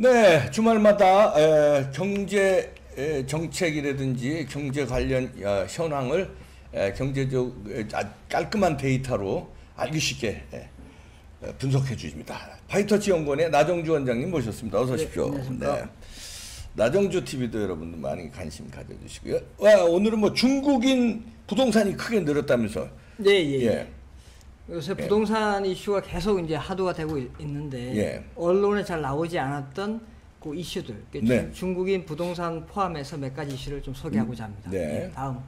네, 주말마다 경제 정책이라든지 경제 관련 현황을 경제적 깔끔한 데이터로 알기 쉽게 분석해 주십니다. 파이터치 연구원의 나정주 원장님 모셨습니다. 어서 오십시오. 네. 나정주 TV도 여러분들 많이 관심 가져주시고요. 오늘은 뭐 중국인 부동산이 크게 늘었다면서? 예. 요새 부동산 이슈가 계속 이제 화두가 되고 있는데 언론에 잘 나오지 않았던 그 이슈들, 중국인 부동산 포함해서 몇 가지 이슈를 좀 소개하고자 합니다. 다음.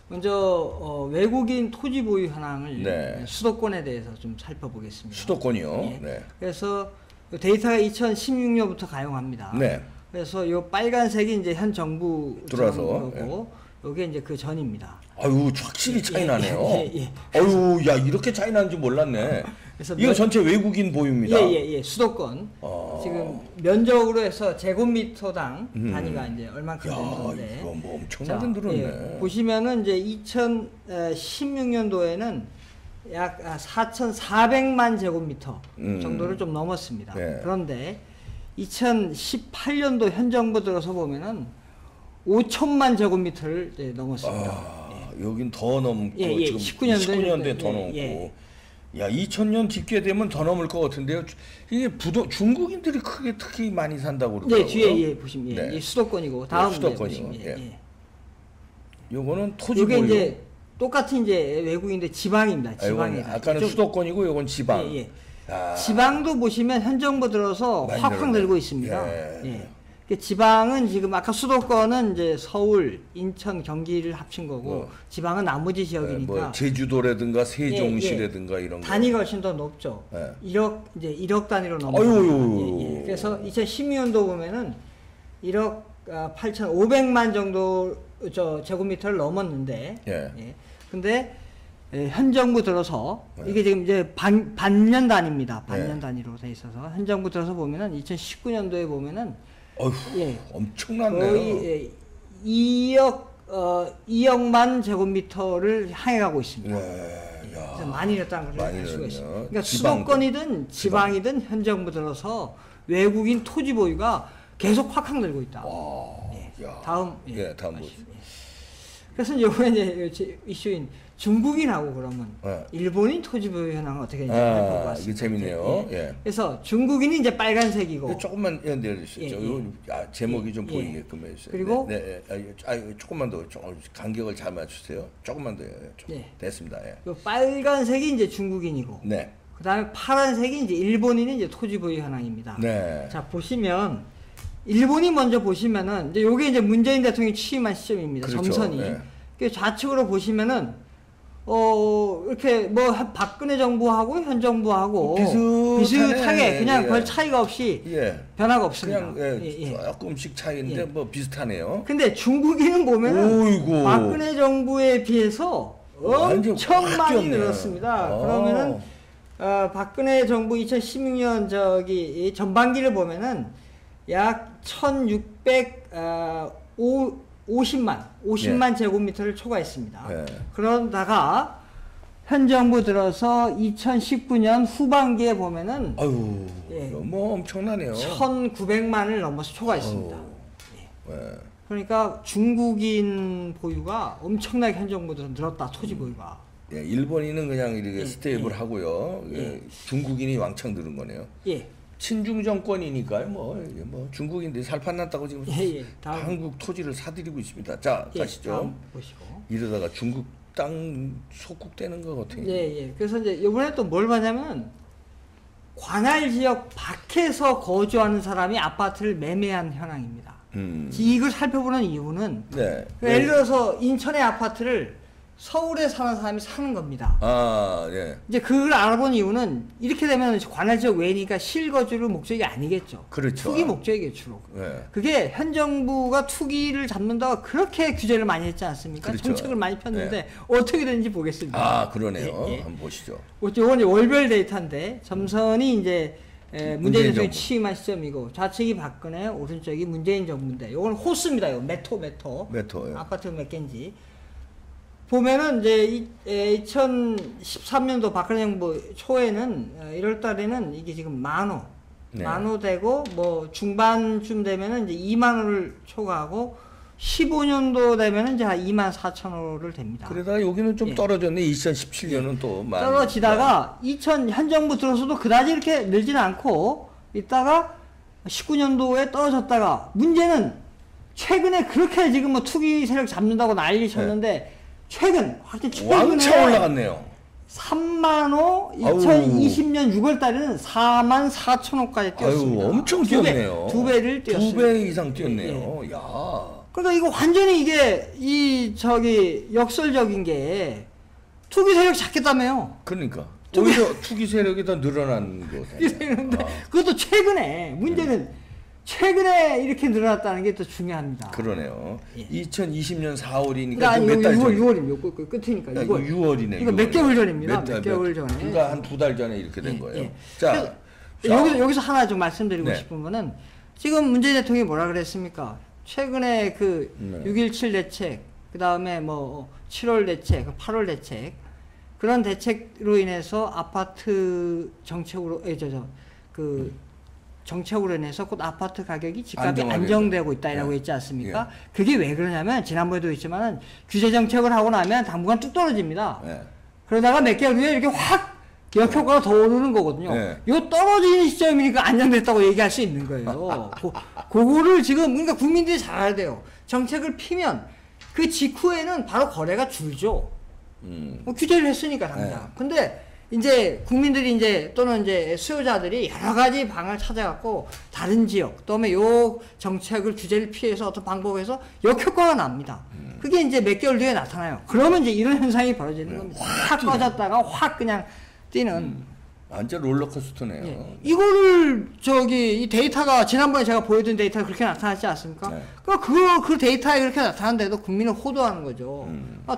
먼저 외국인 토지 보유 현황을 수도권에 대해서 좀 살펴보겠습니다. 수도권이요? 그래서 데이터가 2016년부터 가용합니다. 그래서 이 빨간색이 이제 현 정부 들어서 이게 이제 그 전입니다. 아유, 확실히 차이 나네요. 아유, 야, 이렇게 차이 나는 줄 몰랐네. 그래서 이거 전체 외국인 보유입니다. 수도권. 지금 면적으로 해서 제곱미터당 단위가 이제 얼만큼 되는 건데. 이거 뭐 엄청나게 늘었네. 보시면은 이제 2016년도에는 약 4,400만 제곱미터 정도를 좀 넘었습니다. 그런데 2018년도 현 정부 들어서 보면은 5천만 제곱미터를 넘었습니다. 여긴 더 넘고 지금 19년도에 더 넘고. 야, 2000년 집계 되면 더 넘을 것 같은데요. 이게 중국인들이 크게 특히 많이 산다고 그러더라고요. 뒤에 보시면 이 수도권이고 다음 수도권이요. 요거는 토지 보유. 이게 이제 똑같은 이제 외국인데 지방입니다. 지방에. 아까는 수도권이고 요건 지방. 지방도 보시면 현 정부 들어서 확 늘고 있습니다. 지방은 지금 아까 수도권은 이제 서울, 인천, 경기를 합친 거고 지방은 나머지 지역이니까 뭐 제주도라든가 세종시라든가 이런 단위가 훨씬 더 높죠. 1억 단위로 넘어요. 그래서 2012년도 보면은 1억 8,500만 정도 제곱미터를 넘었는데 근데 현 정부 들어서 이게 지금 이제 반년 단위입니다. 반년 단위로 돼 있어서 현 정부 들어서 보면은 2019년도에 보면은 엄청났네요. 거의 2억만 제곱미터를 향해 가고 있습니다. 많이 늘었다는 걸 알 수가 있습니다. 그러니까 수도권이든 지방이든 현 정부 들어서 외국인 토지 보유가 계속 확 늘고 있다. 다음. 다음 보시죠. 그래서 이번에 이제 이슈인 중국인하고 그러면 일본인 토지 보유 현황은 어떻게 되는지 볼 것 같습니다. 이게 재밌네요. 그래서 중국인이 이제 빨간색이고 조금만 내려주시죠. 제목이 좀 보이게끔 해주세요. 그리고 조금만 더 간격을 잘 맞추세요. 조금만 더 됐습니다. 빨간색이 이제 중국인이고 그다음에 파란색이 이제 일본인이 이제 토지 보유 현황입니다. 자, 보시면 일본이 먼저 보시면은 이제 요게 이제 문재인 대통령이 취임한 시점입니다. 점선이. 좌측으로 보시면은 이렇게 뭐 박근혜 정부하고 현 정부하고 비슷하게 그냥 별 차이가 없이 변화가 없습니다. 그냥 조금씩 차이인데 뭐 비슷하네요. 근데 중국인은 보면은 박근혜 정부에 비해서 엄청 많이 늘었습니다. 그러면은 박근혜 정부 2016년 전반기를 보면은 약 1,650만 제곱미터를 초과했습니다. 그러다가 현 정부 들어서 2019년 후반기에 보면은 뭐 엄청나네요. 1,900만을 넘어서 초과했습니다. 그러니까 중국인 보유가 엄청나게 현 정부 들어서 늘었다. 토지 보유가. 일본인은 그냥 이렇게 스테이블 하고요. 중국인이 왕창 늘은 거네요. 친중 정권이니까요. 뭐 중국인들이 살판났다고 지금 한국 토지를 사들이고 있습니다. 자, 가시죠. 이러다가 중국 땅 속국되는 것 같아요. 그래서 이제 이번에 또 뭘 봤냐면 관할 지역 밖에서 거주하는 사람이 아파트를 매매한 현황입니다. 이걸 살펴보는 이유는 예를 들어서 인천의 아파트를 서울에 사는 사람이 사는 겁니다. 이제 그걸 알아본 이유는 이렇게 되면 관할 지역 외니까 실거주를 목적이 아니겠죠. 투기 목적이겠죠, 주로. 그게 현 정부가 투기를 잡는다고 그렇게 규제를 많이 했지 않습니까? 정책을 많이 폈는데 어떻게 되는지 보겠습니다. 그러네요. 한번 보시죠. 이건 이제 월별 데이터인데 점선이 이제 문재인 대통령이 취임한 시점이고 좌측이 박근혜, 오른쪽이 문재인 정부인데 이건 호수입니다. 이거 메토. 아파트 몇 개인지. 보면은 이제 2013년도 박근혜 정부 초에는 1월 달에는 이게 지금 10,000호 네. 10,000호 되고 뭐 중반쯤 되면은 이제 20,000호를 초과하고 15년도 되면은 이제 한 24,000호를 됩니다. 그러다가 여기는 좀 떨어졌네. 2017년은 또 많이 떨어지다가 현 정부 들어서도 그다지 이렇게 늘지는 않고 있다가 19년도에 떨어졌다가 문제는 최근에 그렇게 지금 뭐 투기 세력 잡는다고 난리 쳤는데 최근에 왕창 올라갔네요. 30,000호 2020년 6월 달에는 44,000호까지 뛰었습니다. 아유, 엄청 뛰었네요. 두 배를 뛰었어요. 2배 이상 뛰었네요. 야. 그러니까 이거 완전히 이게 역설적인 게 투기 세력 잡겠다며요. 그러니까 오히려 투기 세력이 더 늘어난 거잖아요. 그것도 최근에 문제는 최근에 이렇게 늘어났다는 게 더 중요합니다. 그러네요. 2020년 4월이니까 그러니까 몇 달 전. 6월이면 끝이니까 6월이네. 이거 몇 개월 전입니다. 몇 개월 전에. 그러니까 한 2달 전에 이렇게 된 거예요. 자, 여기서 하나 좀 말씀드리고 싶은 거는 지금 문재인 대통령이 뭐라 그랬습니까? 최근에 6.17 대책, 그 다음에 뭐 7월 대책, 8월 대책 그런 대책으로 인해서 아파트 정책으로 정책으로 인해서 곧 아파트 가격이 집값이 안정되고 있다라고 했지 않습니까? 그게 왜 그러냐면 지난번에도 있지만 규제 정책을 하고 나면 당분간 뚝 떨어집니다. 그러다가 몇 개월 후에 이렇게 확 역효과가 더 오르는 거거든요. 요 떨어지는 시점이니까 안정됐다고 얘기할 수 있는 거예요. 그거를 지금 그러니까 국민들이 잘 알아야 돼요. 정책을 피면 그 직후에는 바로 거래가 줄죠. 뭐 규제를 했으니까 당장. 근데 이제 국민들이 또는 수요자들이 여러 가지 방을 찾아갖고 다른 지역, 또는 요 정책을 규제를 피해서 어떤 방법에서 역효과가 납니다. 그게 이제 몇 개월 뒤에 나타나요. 그러면 이제 이런 현상이 벌어지는 겁니다. 확 꺼졌다가 확 그냥 뛰는. 완전 롤러코스터네요. 이거를 이 데이터가 지난번에 제가 보여드린 데이터가 그렇게 나타났지 않습니까? 그 데이터에 그렇게 나타났는데도 국민을 호도하는 거죠.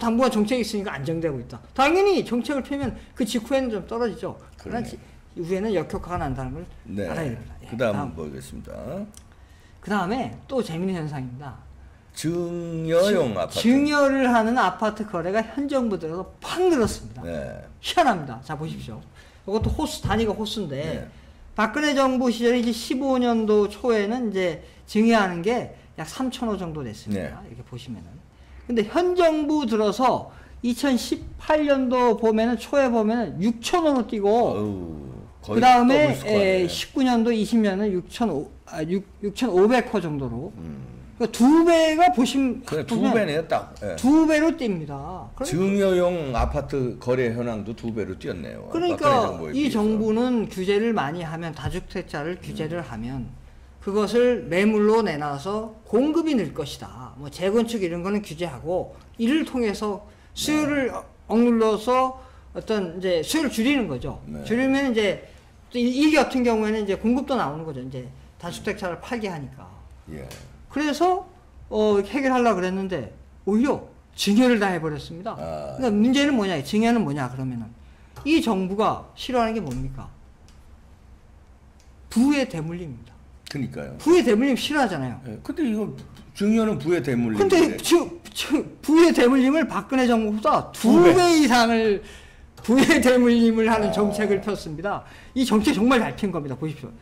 당분간 정책이 있으니까 안정되고 있다. 당연히 정책을 펴면 그 직후에는 좀 떨어지죠. 그러나 이후에는 역효과가 난다는 걸 알아야 됩니다. 그 다음 보겠습니다. 그 다음에 또 재미있는 현상입니다. 증여용 아파트. 증여를 하는 아파트 거래가 현 정부 들어서 팍 늘었습니다. 희한합니다. 자, 보십시오. 이것도 단위가 호수인데, 박근혜 정부 시절에 이제 15년도 초에는 증여하는 게 약 3,000호 정도 됐습니다. 이렇게 보시면은. 근데 현 정부 들어서 2018년도 초에 보면은 6,000호로 뛰고, 그 다음에 19년도, 20년은 6,500호 정도로. 그러니까 2배가 보시면. 그래, 2배네요, 딱. 2배로 뜁니다. 증여용 아파트 거래 현황도 2배로 뛰었네요. 그러니까 이 정부는 규제를 많이 하면, 다주택자를 규제를 하면, 그것을 매물로 내놔서 공급이 늘 것이다. 뭐 재건축 이런 거는 규제하고, 이를 통해서 수요를 억눌러서 수요를 줄이는 거죠. 줄이면 이 같은 경우에는 공급도 나오는 거죠. 다주택자를 팔게 하니까. 그래서 해결하려고 그랬는데 오히려 증여를 다 해버렸습니다. 그러니까 문제는 뭐냐, 증여는 뭐냐 그러면은 이 정부가 싫어하는 게 뭡니까? 부의 대물림입니다. 그러니까요. 부의 대물림 싫어하잖아요. 근데 이거 증여는 부의 대물림. 근데 부의 대물림을 박근혜 정부보다 2배 이상을 부의 대물림을 하는 정책을 폈습니다. 이 정책 정말 잘 핀 겁니다. 보십시오.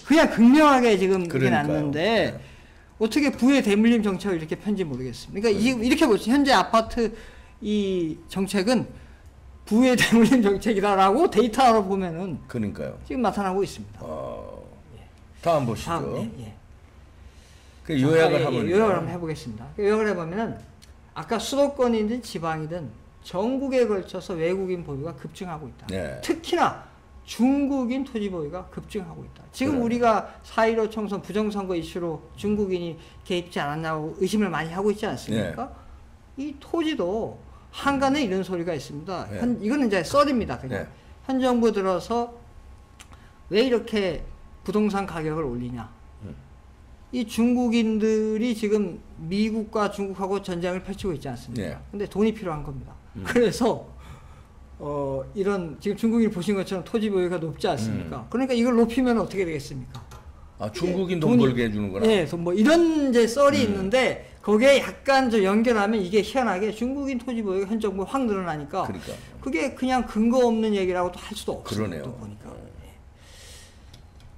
그냥 극명하게 지금 그게 났는데 어떻게 부의 대물림 정책을 이렇게 편지 모르겠습니다. 그러니까 이렇게 보시죠. 현재 아파트 이 정책은 부의 대물림 정책이다라고 데이터로 보면은 그러니까요. 지금 나타나고 있습니다. 다음 보시죠. 다음, 그 요약을 한번 해보겠습니다. 요약을 해보면은 아까 수도권이든 지방이든 전국에 걸쳐서 외국인 보유가 급증하고 있다. 특히나 중국인 토지 보유가 급증하고 있다. 지금 우리가 4.15 총선 부정선거 이슈로 중국인이 개입지 않았냐고 의심을 많이 하고 있지 않습니까? 이 토지도 한간에 이런 소리가 있습니다. 이거는 썰입니다. 그냥. 현 정부 들어서 왜 이렇게 부동산 가격을 올리냐. 이 중국인들이 지금 미국과 중국하고 전쟁을 펼치고 있지 않습니까? 근데 돈이 필요한 겁니다. 그래서 지금 중국인 보신 것처럼 토지 보유가 높지 않습니까? 그러니까 이걸 높이면 어떻게 되겠습니까? 중국인 돈 벌게 해주는구나. 이런 썰이 있는데 거기에 약간 좀 연결하면 이게 희한하게 중국인 토지 보유가 현 정부에 확 늘어나니까 그게 그냥 근거 없는 얘기라고도 할 수도 없어요. 그러네요. 보니까.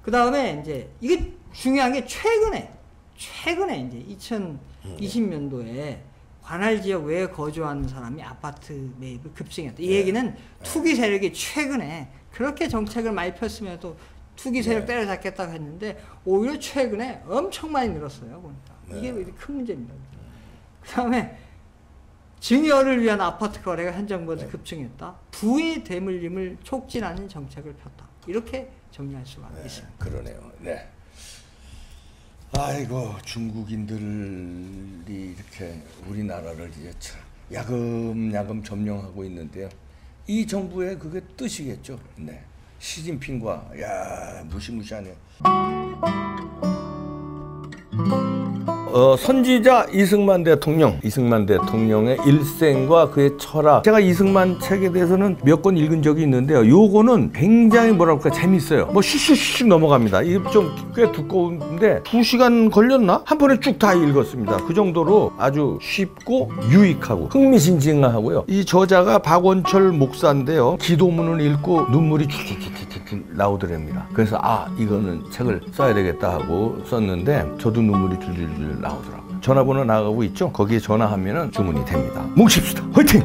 그 다음에 이제 이게 중요한 게 최근에 이제 2020년도에 관할 지역 외에 거주하는 사람이 아파트 매입을 급증했다. 이 얘기는 투기 세력이 최근에 그렇게 정책을 많이 폈으면서 투기 세력 때려잡겠다고 했는데 오히려 최근에 엄청 많이 늘었어요. 보니까 이게 큰 문제입니다. 그 다음에 증여를 위한 아파트 거래가 현 정부에서 급증했다. 부의 대물림을 촉진하는 정책을 폈다. 이렇게 정리할 수가 있습니다. 그러네요. 네. 아이고, 중국인들이 이렇게 우리나라를 이제 야금야금 점령하고 있는데요. 이 정부의 그게 뜻이겠죠. 네. 시진핑과 무시무시하네요. 선지자 이승만 대통령의 일생과 그의 철학. 제가 이승만 책에 대해서는 몇 권 읽은 적이 있는데요. 요거는 굉장히 뭐랄까 재밌어요. 뭐 슉슉슉 넘어갑니다. 이게 좀 꽤 두꺼운데 2시간 걸렸나? 한 번에 쭉 다 읽었습니다. 그 정도로 아주 쉽고 유익하고 흥미진진하고요. 이 저자가 박원철 목사인데요. 기도문을 읽고 눈물이 쭉쭉쭉쭉 나오더랍니다. 그래서 이거는 책을 써야 되겠다 하고 썼는데 저도 눈물이 줄줄줄 나오더라고요. 전화번호 나가고 있죠? 거기에 전화하면 주문이 됩니다. 뭉칩시다. 화이팅!